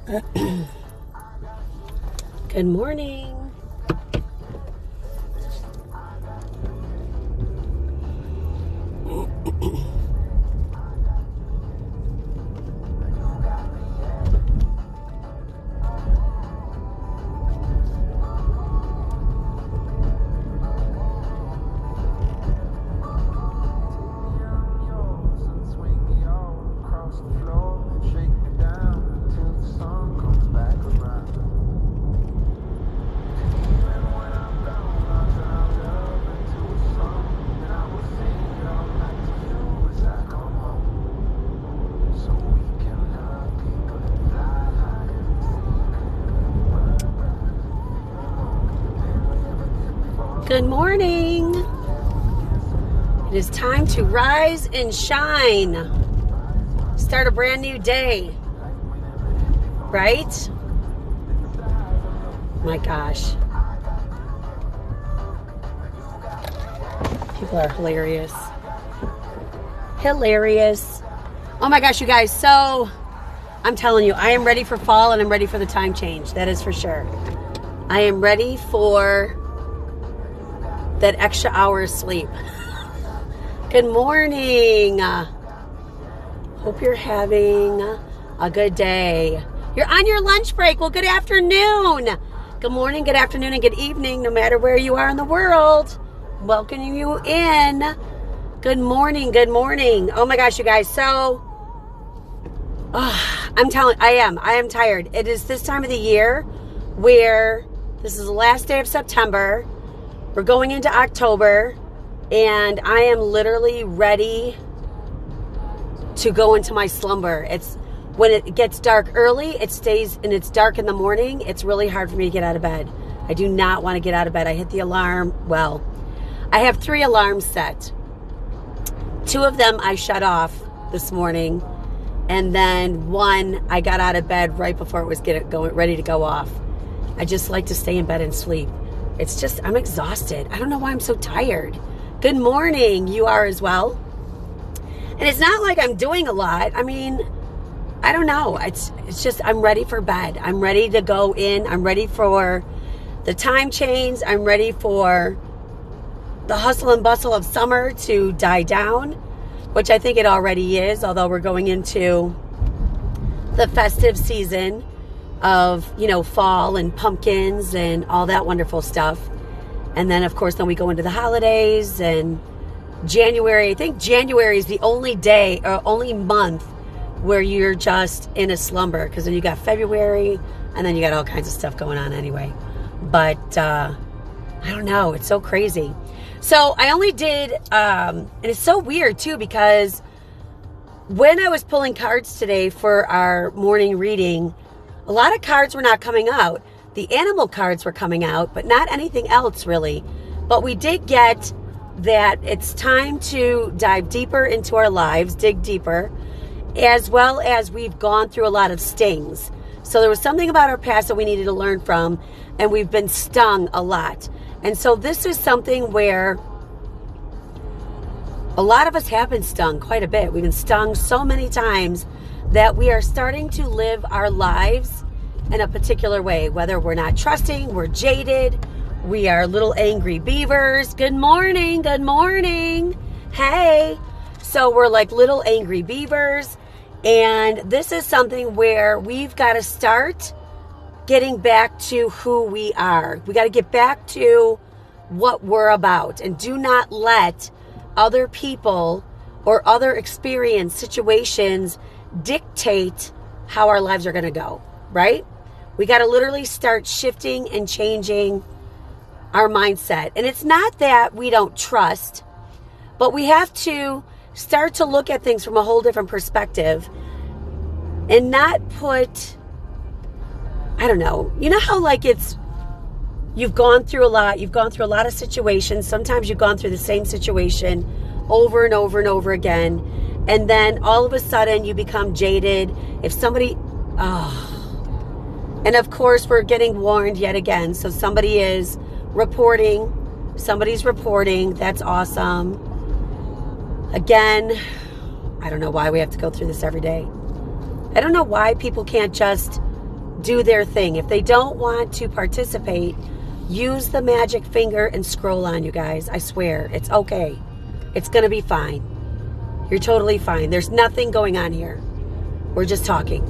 Good morning. Good morning. It is time to rise and shine. Start a brand new day. Right? My gosh. People are hilarious. Hilarious. Oh my gosh, you guys. So, I'm telling you, I am ready for fall and I'm ready for the time change. That is for sure. I am ready for that extra hour of sleep. Good morning. Hope you're having a good day. You're on your lunch break. Well, good afternoon. Good morning, good afternoon, and good evening, no matter where you are in the world. Welcoming you in. Good morning, good morning. Oh my gosh, you guys. So, I am tired. It is this time of the year where this is the last day of September. We're going into October, and I am literally ready to go into my slumber. It's when it gets dark early, it stays, and it's dark in the morning. It's really hard for me to get out of bed. I do not want to get out of bed. I hit the alarm. Well, I have 3 alarms set. 2 of them I shut off this morning, and then 1 I got out of bed right before it was ready to go off. I just like to stay in bed and sleep. It's just, I'm exhausted. I don't know why I'm so tired. Good morning. You are as well. And it's not like I'm doing a lot. I mean, I don't know. It's just, I'm ready for bed. I'm ready to go in. I'm ready for the time change. I'm ready for the hustle and bustle of summer to die down, which I think it already is, although we're going into the festive season of, fall and pumpkins and all that wonderful stuff. And then, of course, then we go into the holidays and January. I think January is the only day or only month where you're just in a slumber, because then you got February and then you got all kinds of stuff going on anyway. But I don't know. It's so crazy. So I only did, and it's so weird too, because when I was pulling cards today for our morning reading, a lot of cards were not coming out. The animal cards were coming out, but not anything else really. But we did get that it's time to dive deeper into our lives, dig deeper, as well as we've gone through a lot of stings. So there was something about our past that we needed to learn from, and we've been stung a lot. And so this is something where a lot of us have been stung quite a bit. We've been stung so many times that we are starting to live our lives in a particular way, whether we're not trusting, we're jaded, we are little angry beavers. Good morning, good morning. Hey. So we're like little angry beavers, and this is something where we've got to start getting back to who we are. We got to get back to what we're about, and do not let other people or other experience situations dictate how our lives are going to go, right? We got to literally start shifting and changing our mindset. And it's not that we don't trust, but we have to start to look at things from a whole different perspective and not put, I don't know, you know how like you've gone through a lot of situations. Sometimes you've gone through the same situation over and over and over again. And then all of a sudden you become jaded. If somebody, and of course we're getting warned yet again. So somebody's reporting. That's awesome. Again, I don't know why we have to go through this every day. I don't know why people can't just do their thing. If they don't want to participate, use the magic finger and scroll on, you guys. I swear, it's okay. It's going to be fine. You're totally fine. There's nothing going on here. We're just talking.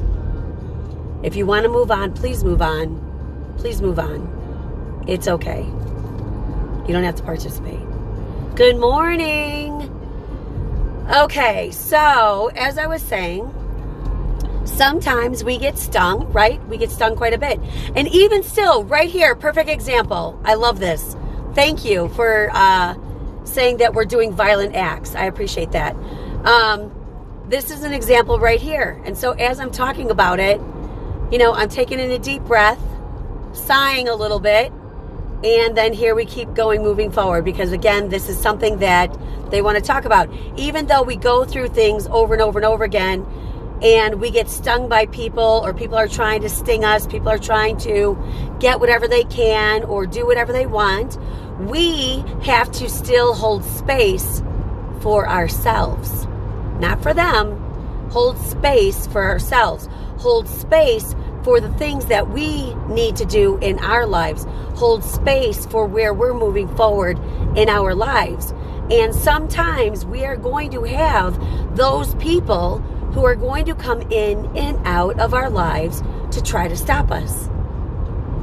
If you want to move on, please move on. Please move on. It's okay. You don't have to participate. Good morning. Okay, so as I was saying, sometimes we get stung, right? We get stung quite a bit. And even still, right here, perfect example. I love this. Thank you for saying that we're doing violent acts. I appreciate that. This is an example right here. And so as I'm talking about it, I'm taking in a deep breath, sighing a little bit, and then here we keep going, moving forward, because again, this is something that they want to talk about. Even though we go through things over and over and over again, and we get stung by people, or people are trying to sting us, people are trying to get whatever they can or do whatever they want, we have to still hold space for ourselves. Not for them. Hold space for ourselves. Hold space for the things that we need to do in our lives. Hold space for where we're moving forward in our lives. And sometimes we are going to have those people who are going to come in and out of our lives to try to stop us.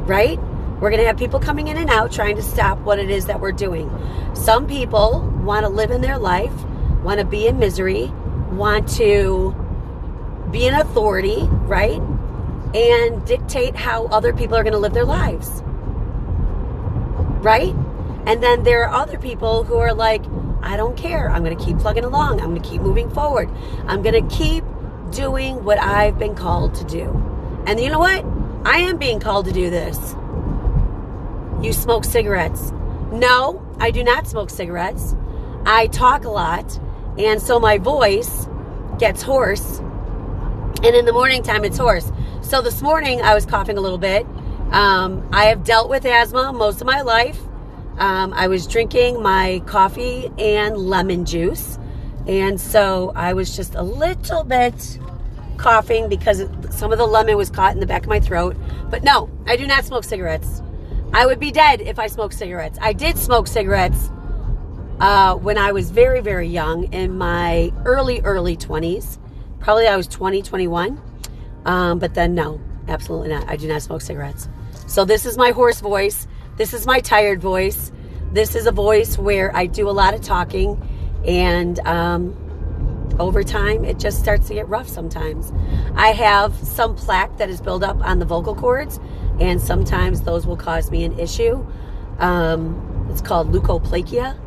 Right? We're going to have people coming in and out trying to stop what it is that we're doing. Some people want to live in their life, want to be in misery, want to be an authority, right? And dictate how other people are going to live their lives. Right? And then there are other people who are like, I don't care. I'm going to keep plugging along. I'm going to keep moving forward. I'm going to keep doing what I've been called to do. And you know what? I am being called to do this. You smoke cigarettes. No, I do not smoke cigarettes. I talk a lot, and so my voice gets hoarse. And in the morning time, it's hoarse. So this morning, I was coughing a little bit. I have dealt with asthma most of my life. I was drinking my coffee and lemon juice. And so I was just a little bit coughing because some of the lemon was caught in the back of my throat. But no, I do not smoke cigarettes. I would be dead if I smoked cigarettes. I did smoke cigarettes when I was very, very young, in my early 20s. Probably I was 20, 21. But then no, absolutely not. I do not smoke cigarettes. So this is my hoarse voice. This is my tired voice. This is a voice where I do a lot of talking, and over time it just starts to get rough sometimes. I have some plaque that is built up on the vocal cords, and sometimes those will cause me an issue. It's called leukoplakia,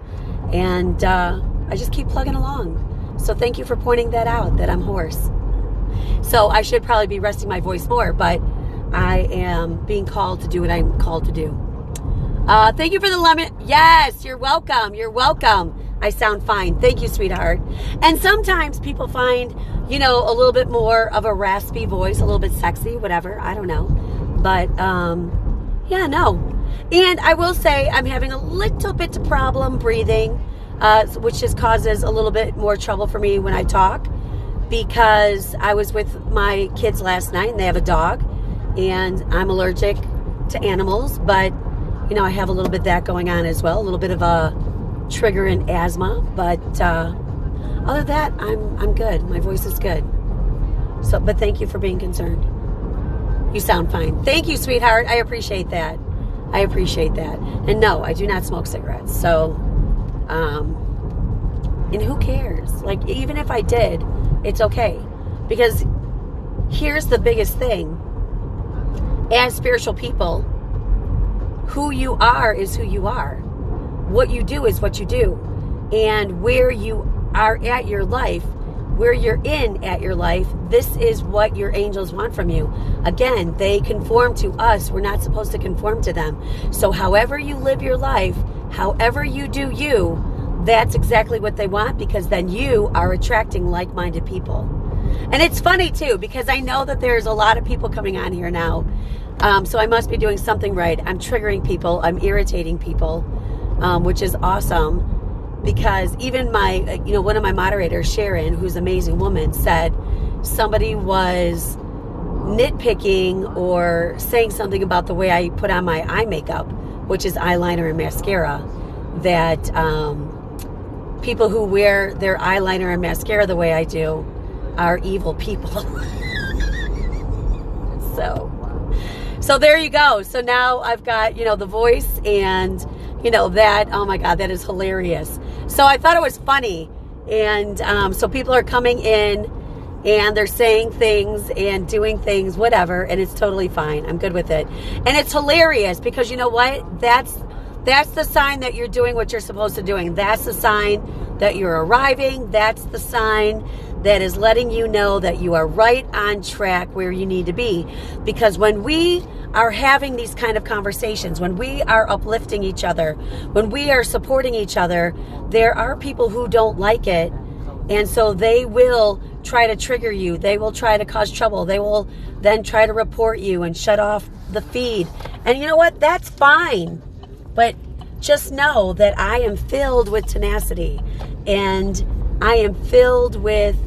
and I just keep plugging along. So thank you for pointing that out, that I'm hoarse. So I should probably be resting my voice more, but I am being called to do what I'm called to do. Thank you for the lemon. Yes, you're welcome. You're welcome. I sound fine. Thank you, sweetheart. And sometimes people find, a little bit more of a raspy voice, a little bit sexy, whatever. I don't know. But, yeah, no. And I will say I'm having a little bit of problem breathing, which just causes a little bit more trouble for me when I talk, because I was with my kids last night and they have a dog, and I'm allergic to animals, but I have a little bit of that going on as well, a little bit of a trigger in asthma, but other than that, I'm good. My voice is good. So, but thank you for being concerned. You sound fine. Thank you, sweetheart. I appreciate that. I appreciate that. And no, I do not smoke cigarettes. So, and who cares? Like, even if I did, it's okay. Because here's the biggest thing. As spiritual people, who you are is who you are. What you do is what you do. And where you are at your life, where you're in at your life, this is what your angels want from you. Again, they conform to us. We're not supposed to conform to them. So however you live your life, however you do you, that's exactly what they want, because then you are attracting like-minded people. And it's funny too, because I know that there's a lot of people coming on here now. So I must be doing something right. I'm triggering people. I'm irritating people, which is awesome. Because even my, one of my moderators, Sharon, who's an amazing woman, said somebody was nitpicking or saying something about the way I put on my eye makeup, which is eyeliner and mascara, that people who wear their eyeliner and mascara the way I do are evil people. So there you go. So now I've got, the voice and, that, oh my God, that is hilarious. So I thought it was funny. And so people are coming in and they're saying things and doing things, whatever, and it's totally fine. I'm good with it. And it's hilarious because you know what? That's the sign that you're doing what you're supposed to doing. That's the sign that you're arriving. That's the sign that is letting you know that you are right on track where you need to be. Because when we are having these kind of conversations, when we are uplifting each other, when we are supporting each other, there are people who don't like it. And so they will try to trigger you. They will try to cause trouble. They will then try to report you and shut off the feed. And you know what? That's fine. But just know that I am filled with tenacity and I am filled with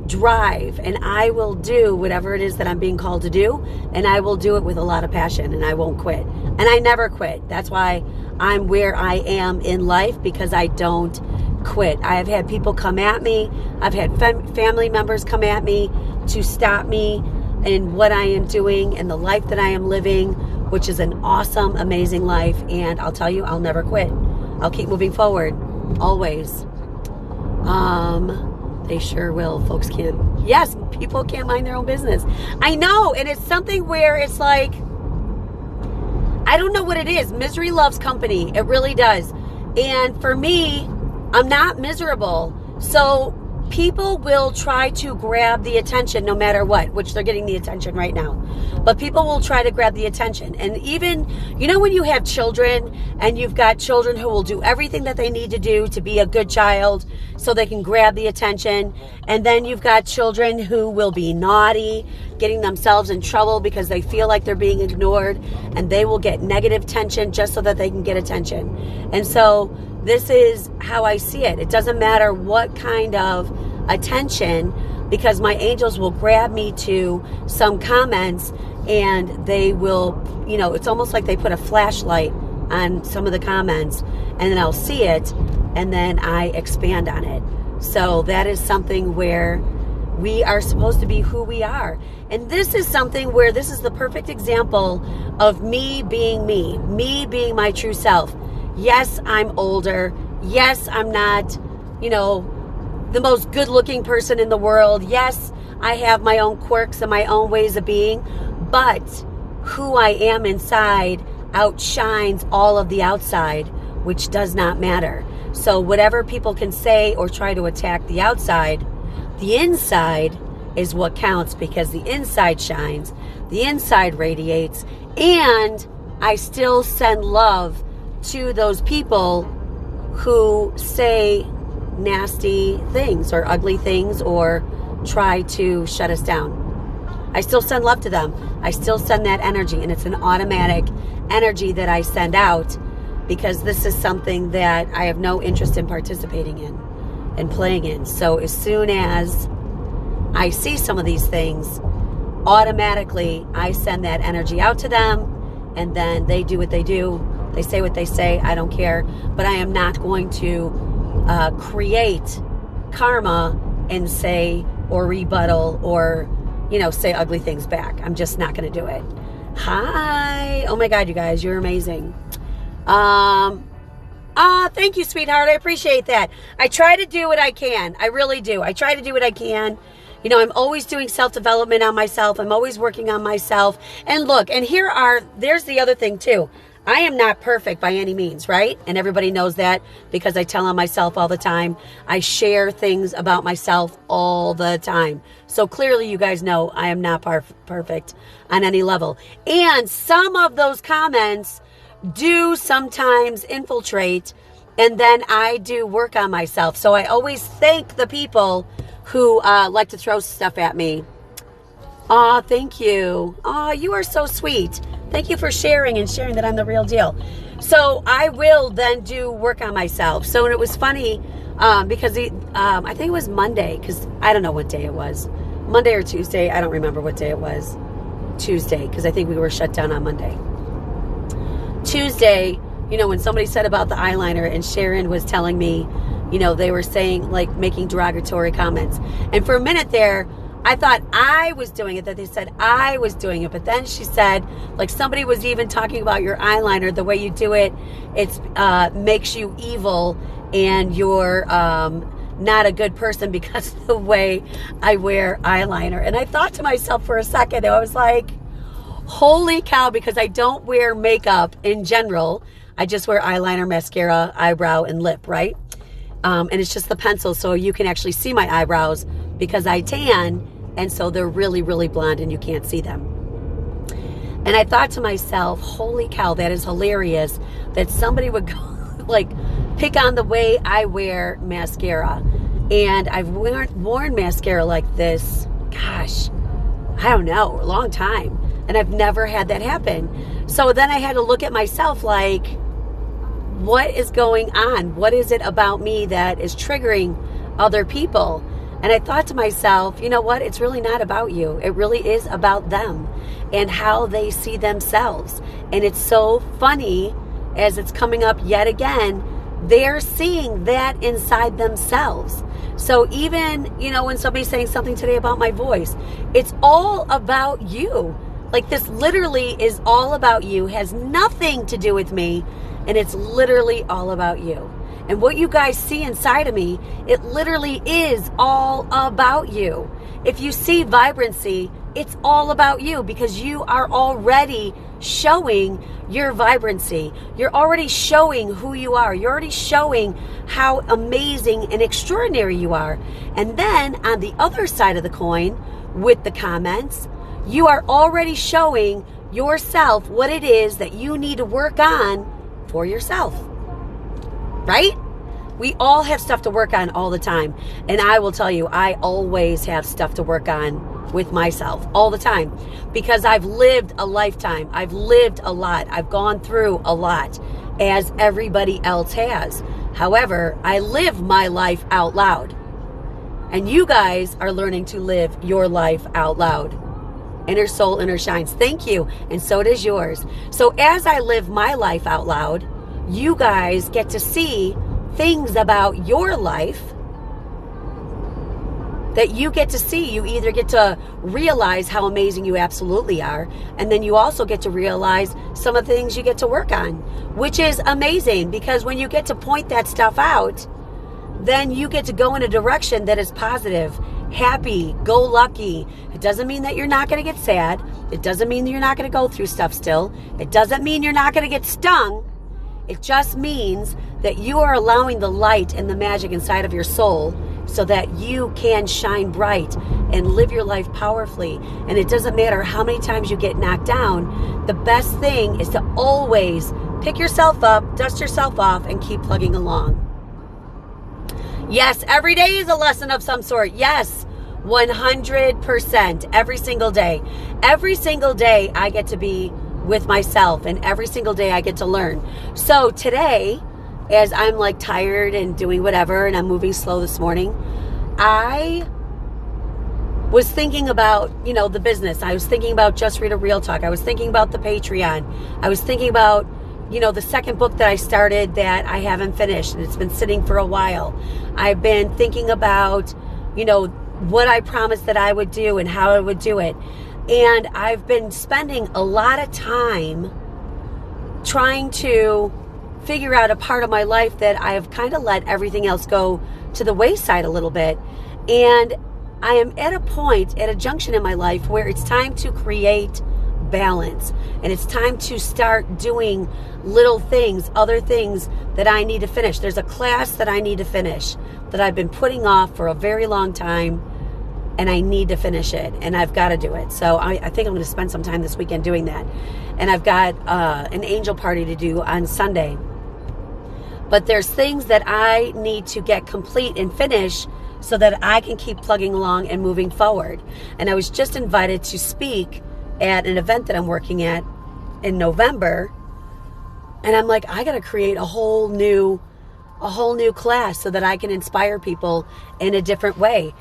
drive, and I will do whatever it is that I'm being called to do, and I will do it with a lot of passion, and I won't quit. And I never quit. That's why I'm where I am in life, because I don't quit. I have had people come at me. I've had family members come at me to stop me in what I am doing and the life that I am living, which is an awesome, amazing life. And I'll tell you, I'll never quit. I'll keep moving forward, always. They sure will. Folks can't. Yes, people can't mind their own business. I know, and it's something where it's like, I don't know what it is. Misery loves company. It really does. And for me, I'm not miserable. So people will try to grab the attention no matter what, which they're getting the attention right now. But people will try to grab the attention. And even, when you have children and you've got children who will do everything that they need to do to be a good child so they can grab the attention. And then you've got children who will be naughty, getting themselves in trouble because they feel like they're being ignored, and they will get negative attention just so that they can get attention. And so this is how I see it. It doesn't matter what kind of attention, because my angels will grab me to some comments and they will, it's almost like they put a flashlight on some of the comments, and then I'll see it and then I expand on it. So that is something where we are supposed to be who we are. And this is something where this is the perfect example of me being me being my true self. Yes, I'm older. Yes, I'm not, the most good-looking person in the world. Yes, I have my own quirks and my own ways of being. But who I am inside outshines all of the outside, which does not matter. So whatever people can say or try to attack the outside, the inside is what counts, because the inside shines, the inside radiates, and I still send love to those people who say nasty things or ugly things or try to shut us down. I still send love to them. I still send that energy, and it's an automatic energy that I send out, because this is something that I have no interest in participating in and playing in. So as soon as I see some of these things, automatically I send that energy out to them, and then they do what they do. They say what they say. I don't care. But I am not going to create karma and say or rebuttal or, say ugly things back. I'm just not going to do it. Hi. Oh my God, you guys, you're amazing. Thank you, sweetheart. I appreciate that. I try to do what I can. I really do. I try to do what I can. I'm always doing self-development on myself. I'm always working on myself. And look, and there's the other thing too. I am not perfect by any means, right? And everybody knows that, because I tell on myself all the time. I share things about myself all the time. So clearly you guys know I am not perfect on any level. And some of those comments do sometimes infiltrate, and then I do work on myself. So I always thank the people who like to throw stuff at me. Aw, thank you. Aw, you are so sweet. Thank you for sharing that I'm the real deal. So I will then do work on myself. So it was funny because I think it was Monday, because I don't know what day it was. Monday or Tuesday. I don't remember what day it was. Tuesday, because I think we were shut down on Monday. Tuesday, when somebody said about the eyeliner, and Sharon was telling me, they were saying, like, making derogatory comments. And for a minute there, I thought I was doing it, that they said I was doing it. But then she said, like, somebody was even talking about your eyeliner, the way you do it, it's makes you evil, and you're not a good person because of the way I wear eyeliner. And I thought to myself for a second, I was like, holy cow, because I don't wear makeup in general. I just wear eyeliner, mascara, eyebrow, and lip, right? And it's just the pencil, so you can actually see my eyebrows because I tan, and so they're really, really blonde and you can't see them. And I thought to myself, holy cow, that is hilarious that somebody would go, like, pick on the way I wear mascara. And I've worn mascara like this, gosh, I don't know, a long time. And I've never had that happen. So then I had to look at myself like, what is going on? What is it about me that is triggering other people? And I thought to myself, you know what? It's really not about you. It really is about them and how they see themselves. And it's so funny, as it's coming up yet again, they're seeing that inside themselves. So even, when somebody's saying something today about my voice, it's all about you. Like, this literally is all about you, has nothing to do with me, and it's literally all about you. And what you guys see inside of me, it literally is all about you. If you see vibrancy, it's all about you, because you are already showing your vibrancy. You're already showing who you are. You're already showing how amazing and extraordinary you are. And then on the other side of the coin, with the comments, you are already showing yourself what it is that you need to work on for yourself. Right? We all have stuff to work on all the time. And I will tell you, I always have stuff to work on with myself all the time, because I've lived a lifetime. I've lived a lot. I've gone through a lot, as everybody else has. However, I live my life out loud. And you guys are learning to live your life out loud. Inner soul, inner shines. Thank you. And so does yours. So as I live my life out loud, you guys get to see things about your life that you get to see. You either get to realize how amazing you absolutely are, and then you also get to realize some of the things you get to work on, which is amazing, because when you get to point that stuff out, then you get to go in a direction that is positive, happy, go lucky. It doesn't mean that you're not going to get sad. It doesn't mean that you're not going to go through stuff still. It doesn't mean you're not going to get stung. It just means that you are allowing the light and the magic inside of your soul so that you can shine bright and live your life powerfully. And it doesn't matter how many times you get knocked down. The best thing is to always pick yourself up, dust yourself off, and keep plugging along. Yes, every day is a lesson of some sort. Yes, 100%. Every single day. Every single day I get to be with myself, and every single day I get to learn. So today, as I'm like tired and doing whatever, and I'm moving slow this morning, I was thinking about, the business. I was thinking about Just Rita Real Talk. I was thinking about the Patreon. I was thinking about, the second book that I started that I haven't finished, and it's been sitting for a while. I've been thinking about, what I promised that I would do and how I would do it. And I've been spending a lot of time trying to figure out a part of my life that I have kind of let everything else go to the wayside a little bit. And I am at a point, at a junction in my life where it's time to create balance. And it's time to start doing little things, other things that I need to finish. There's a class that I need to finish that I've been putting off for a very long time, and I need to finish it, and I've got to do it. So I think I'm going to spend some time this weekend doing that. And I've got an angel party to do on Sunday. But there's things that I need to get complete and finish so that I can keep plugging along and moving forward. And I was just invited to speak at an event that I'm working at in November. And I'm like, I got to create a whole new class so that I can inspire people in a different way.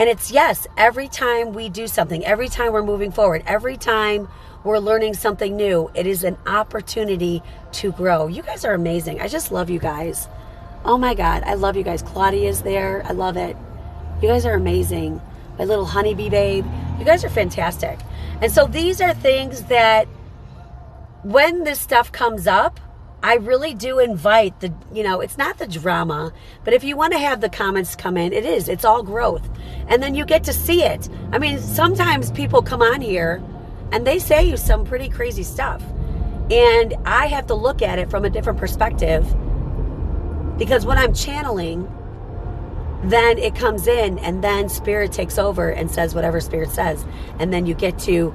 And it's, yes, every time we do something, every time we're moving forward, every time we're learning something new, it is an opportunity to grow. You guys are amazing. I just love you guys. Oh my God, I love you guys. Claudia's there. I love it. You guys are amazing. My little honeybee babe. You guys are fantastic. And so these are things that when this stuff comes up, I really do invite it's not the drama, but if you want to have the comments come in, it's all growth. And then you get to see it. I mean, sometimes people come on here and they say some pretty crazy stuff. And I have to look at it from a different perspective, because when I'm channeling, then it comes in and then Spirit takes over and says whatever Spirit says. And then you get to,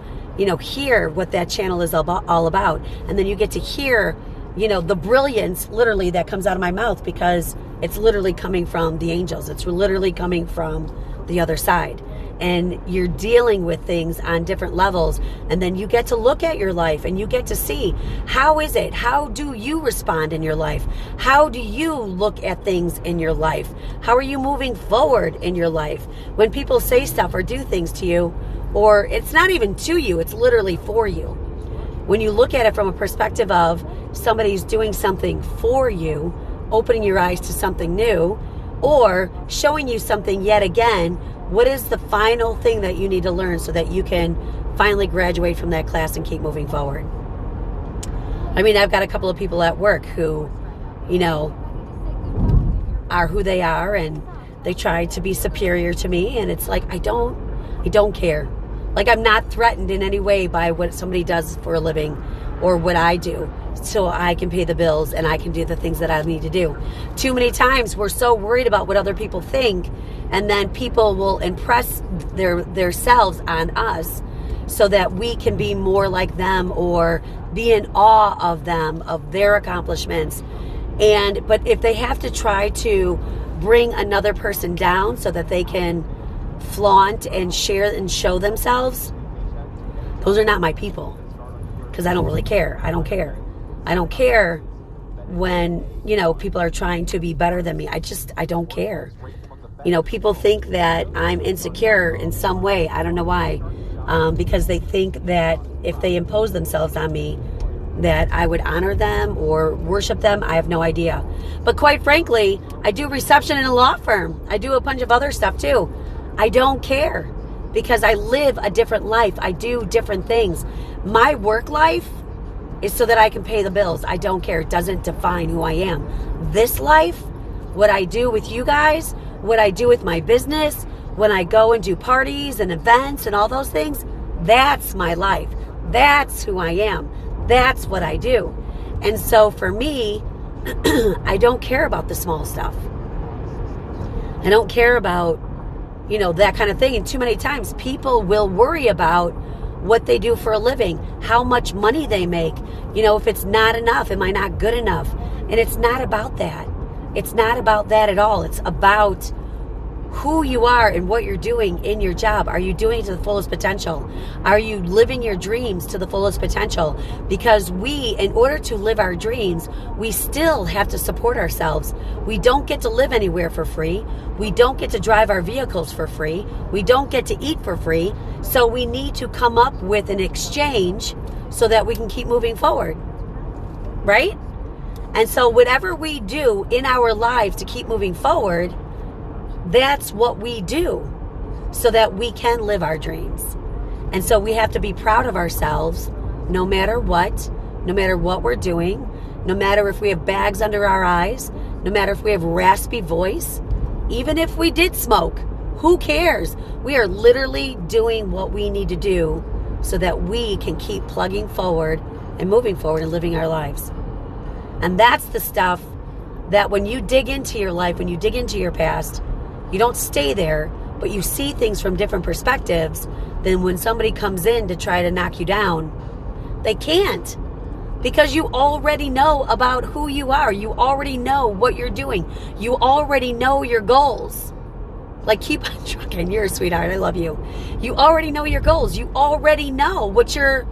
hear what that channel is all about. And then you get to hear, the brilliance literally that comes out of my mouth, because it's literally coming from the angels. It's literally coming from the other side. And you're dealing with things on different levels. And then you get to look at your life and you get to see, how is it? How do you respond in your life? How do you look at things in your life? How are you moving forward in your life? When people say stuff or do things to you, or it's not even to you, it's literally for you. When you look at it from a perspective of somebody's doing something for you, opening your eyes to something new, or showing you something yet again, what is the final thing that you need to learn so that you can finally graduate from that class and keep moving forward? I mean, I've got a couple of people at work who, are who they are, and they try to be superior to me, and it's like, I don't care. Like, I'm not threatened in any way by what somebody does for a living or what I do, so I can pay the bills and I can do the things that I need to do. Too many times we're so worried about what other people think, and then people will impress their selves on us so that we can be more like them or be in awe of them, of their accomplishments. But if they have to try to bring another person down so that they can flaunt and share and show themselves, those are not my people, because I don't really care. I don't care when, people are trying to be better than me. I don't care. People think that I'm insecure in some way. I don't know why. Because they think that if they impose themselves on me, that I would honor them or worship them. I have no idea. But quite frankly, I do reception in a law firm. I do a bunch of other stuff too. I don't care, because I live a different life. I do different things. My work life is so that I can pay the bills. I don't care. It doesn't define who I am. This life, what I do with you guys, what I do with my business, when I go and do parties and events and all those things, that's my life. That's who I am. That's what I do. And so for me, I don't care about the small stuff. I don't care about, that kind of thing. And too many times people will worry about what they do for a living, how much money they make, if it's not enough, am I not good enough? And it's not about that. It's not about that at all. It's about who you are and what you're doing in your job. Are you doing it to the fullest potential? Are you living your dreams to the fullest potential? Because in order to live our dreams, we still have to support ourselves. We don't get to live anywhere for free. We don't get to drive our vehicles for free. We don't get to eat for free. So we need to come up with an exchange so that we can keep moving forward. Right? And so whatever we do in our lives to keep moving forward, that's what we do so that we can live our dreams. And so we have to be proud of ourselves no matter what we're doing, no matter if we have bags under our eyes, no matter if we have raspy voice, even if we did smoke, who cares? We are literally doing what we need to do so that we can keep plugging forward and moving forward and living our lives. And that's the stuff that when you dig into your life, when you dig into your past, you don't stay there, but you see things from different perspectives. Then when somebody comes in to try to knock you down, they can't, because you already know about who you are. You already know what you're doing. You already know your goals. Like, keep on trucking. You're a sweetheart. I love you. You already know your goals. You already know what your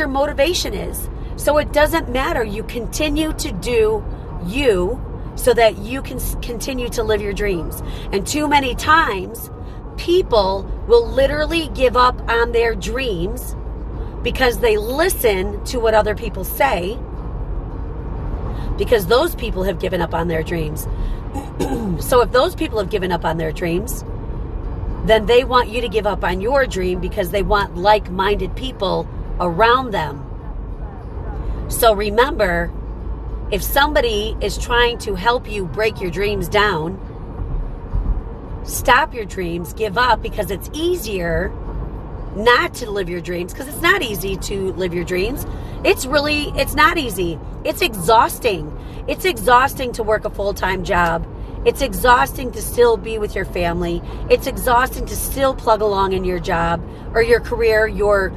motivation is. So it doesn't matter. You continue to do you so that you can continue to live your dreams. And too many times, people will literally give up on their dreams because they listen to what other people say, because those people have given up on their dreams. So if those people have given up on their dreams, then they want you to give up on your dream because they want like-minded people around them. So remember, if somebody is trying to help you break your dreams down, stop your dreams, give up, because it's easier not to live your dreams, because it's not easy to live your dreams. It's not easy. It's exhausting. It's exhausting to work a full-time job. It's exhausting to still be with your family. It's exhausting to still plug along in your job or your career, your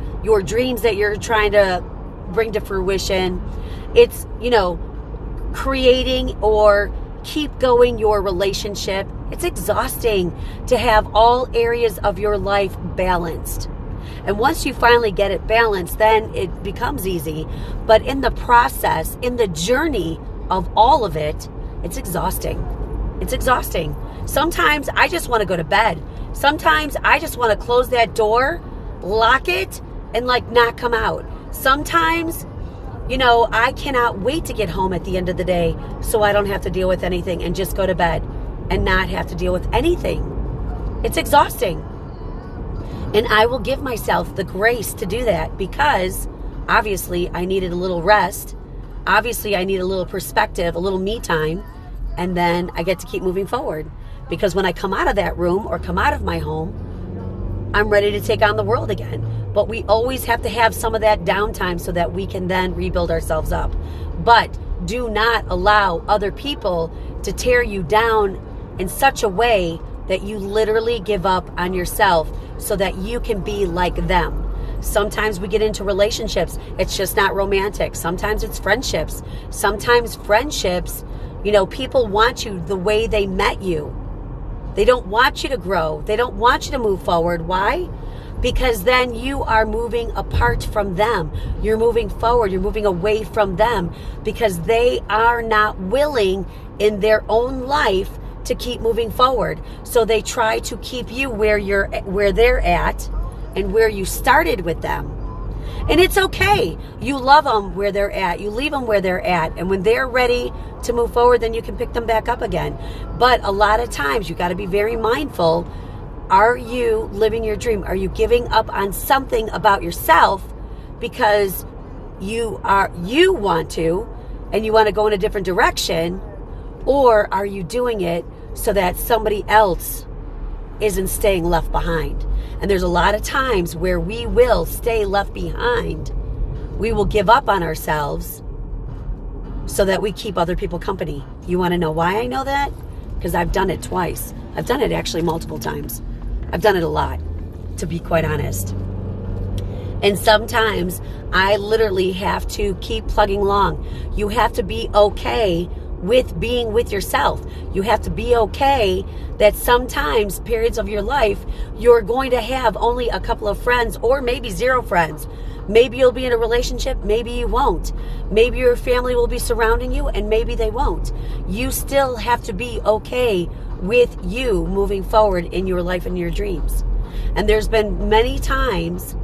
dreams that you're trying to bring to fruition. It's, creating or keep going your relationship. It's exhausting to have all areas of your life balanced. And once you finally get it balanced, then it becomes easy. But in the process, in the journey of all of it, it's exhausting. It's exhausting. Sometimes I just want to go to bed. Sometimes I just want to close that door, lock it, and not come out. Sometimes, I cannot wait to get home at the end of the day so I don't have to deal with anything and just go to bed and not have to deal with anything. It's exhausting. And I will give myself the grace to do that because obviously I needed a little rest. Obviously I need a little perspective, a little me time, and then I get to keep moving forward. Because when I come out of that room or come out of my home, I'm ready to take on the world again. But we always have to have some of that downtime so that we can then rebuild ourselves up. But do not allow other people to tear you down in such a way that you literally give up on yourself so that you can be like them. Sometimes we get into relationships, it's just not romantic. Sometimes it's friendships. Sometimes friendships, people want you the way they met you. They don't want you to grow. They don't want you to move forward. Why? Because then you are moving apart from them. You're moving forward. You're moving away from them because they are not willing in their own life to keep moving forward. So they try to keep you where they're at and where you started with them. And it's okay. You love them where they're at. You leave them where they're at. And when they're ready to move forward, then you can pick them back up again. But a lot of times you got to be very mindful. Are you living your dream? Are you giving up on something about yourself because you want to and you want to go in a different direction? Or are you doing it so that somebody else isn't staying left behind? And there's a lot of times where we will stay left behind. We will give up on ourselves so that we keep other people company. You want to know why I know that? Because I've done it twice. I've done it actually multiple times. I've done it a lot, to be quite honest. And sometimes I literally have to keep plugging along. You have to be okay with being with yourself. You have to be okay that sometimes periods of your life you're going to have only a couple of friends or maybe zero friends. Maybe you'll be in a relationship, maybe you won't. Maybe your family will be surrounding you and maybe they won't. You still have to be okay with you moving forward in your life and your dreams. And there's been many times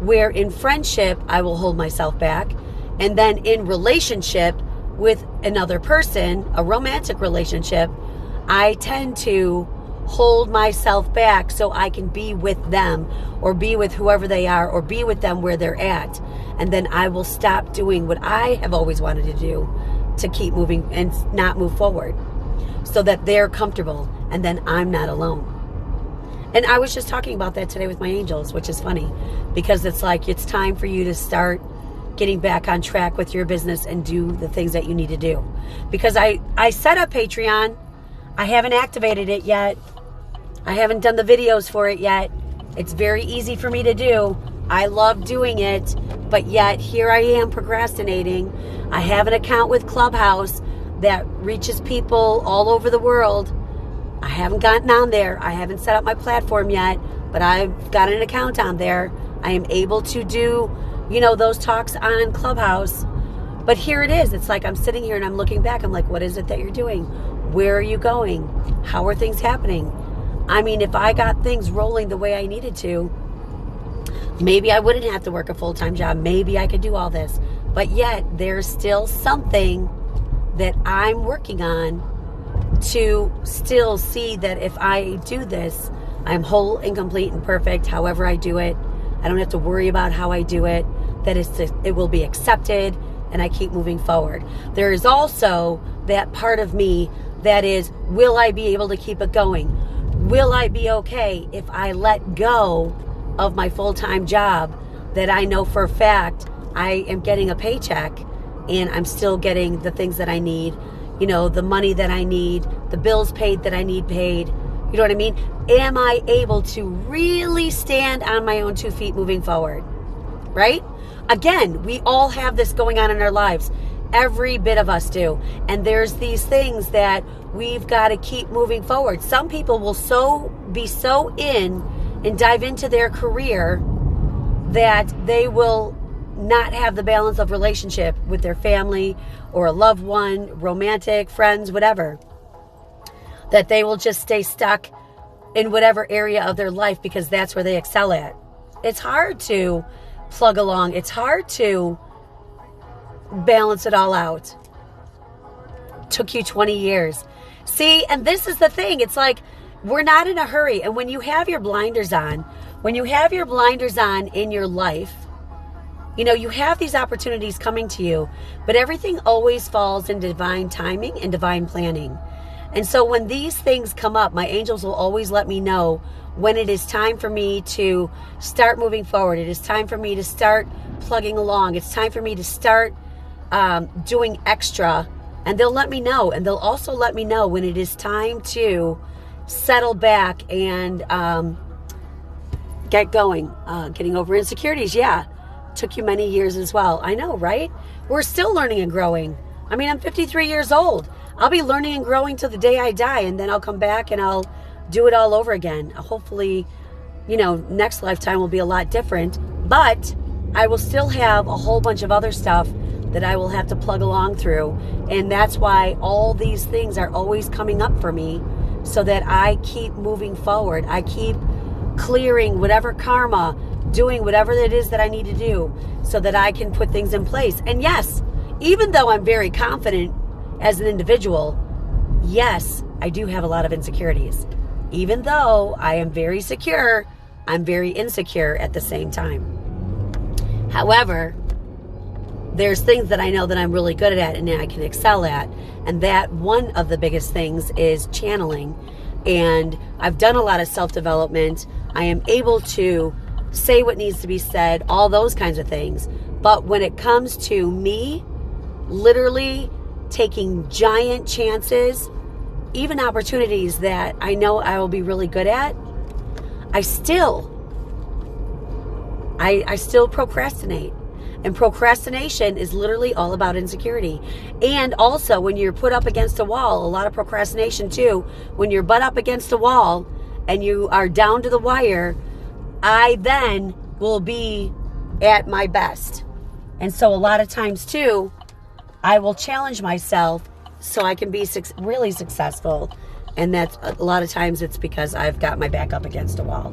where in friendship I will hold myself back, and then in relationship with another person, a romantic relationship, I tend to hold myself back so I can be with them or be with whoever they are or be with them where they're at. And then I will stop doing what I have always wanted to do to keep moving and not move forward so that they're comfortable and then I'm not alone. And I was just talking about that today with my angels, which is funny because it's like it's time for you to start getting back on track with your business and do the things that you need to do. Because I set up Patreon. I haven't activated it yet. I haven't done the videos for it yet. It's very easy for me to do. I love doing it, but yet here I am procrastinating. I have an account with Clubhouse that reaches people all over the world. I haven't gotten on there. I haven't set up my platform yet, but I've got an account on there. I am able to do, those talks on Clubhouse. But here it is. It's like I'm sitting here and I'm looking back. I'm like, what is it that you're doing? Where are you going? How are things happening? I mean, if I got things rolling the way I needed to, maybe I wouldn't have to work a full-time job. Maybe I could do all this. But yet, there's still something that I'm working on to still see that if I do this, I'm whole and complete and perfect however I do it. I don't have to worry about how I do it, that it will be accepted, and I keep moving forward. There is also that part of me that is, will I be able to keep it going? Will I be okay if I let go of my full-time job that I know for a fact I am getting a paycheck and I'm still getting the things that I need, you know, the money that I need, the bills paid that I need paid, you know what I mean? Am I able to really stand on my own 2 feet moving forward, right? Again, we all have this going on in our lives. Every bit of us do. And there's these things that we've got to keep moving forward. Some people will be so in and dive into their career that they will not have the balance of relationship with their family or a loved one, romantic, friends, whatever. That they will just stay stuck in whatever area of their life because that's where they excel at. It's hard to plug along. It's hard to balance it all out. Took you 20 years. See, and this is the thing. It's like we're not in a hurry. And when you have your blinders on, in your life, you know, you have these opportunities coming to you, but everything always falls in divine timing and divine planning. And so when these things come up, my angels will always let me know when it is time for me to start moving forward. It is time for me to start plugging along. It's time for me to start doing extra. And they'll let me know. And they'll also let me know when it is time to settle back and get going. Getting over insecurities, yeah. Took you many years as well. I know, right? We're still learning and growing. I mean, I'm 53 years old. I'll be learning and growing till the day I die, and then I'll come back and I'll do it all over again. Hopefully, you know, next lifetime will be a lot different, but I will still have a whole bunch of other stuff that I will have to plug along through, and that's why all these things are always coming up for me so that I keep moving forward. I keep clearing whatever karma, doing whatever it is that I need to do so that I can put things in place. And yes, even though I'm very confident as an individual, yes, I do have a lot of insecurities. Even though I am very secure, I'm very insecure at the same time. However, there's things that I know that I'm really good at and I can excel at. And that one of the biggest things is channeling. And I've done a lot of self-development. I am able to say what needs to be said, all those kinds of things. But when it comes to me literally taking giant chances, even opportunities that I know I will be really good at, I still procrastinate. And procrastination is literally all about insecurity. And also, when you're put up against a wall, a lot of procrastination too, when you're butt up against a wall and you are down to the wire, I then will be at my best. And so a lot of times too, I will challenge myself so I can be really successful. And that's a lot of times it's because I've got my back up against a wall.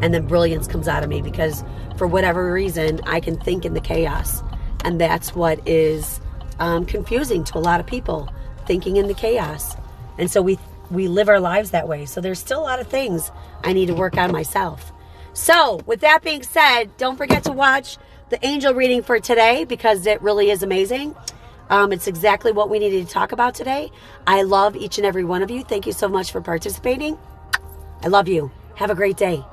And then brilliance comes out of me because for whatever reason, I can think in the chaos. And that's what is confusing to a lot of people, thinking in the chaos. And so we live our lives that way. So there's still a lot of things I need to work on myself. So with that being said, don't forget to watch the angel reading for today because it really is amazing. It's exactly what we needed to talk about today. I love each and every one of you. Thank you so much for participating. I love you. Have a great day.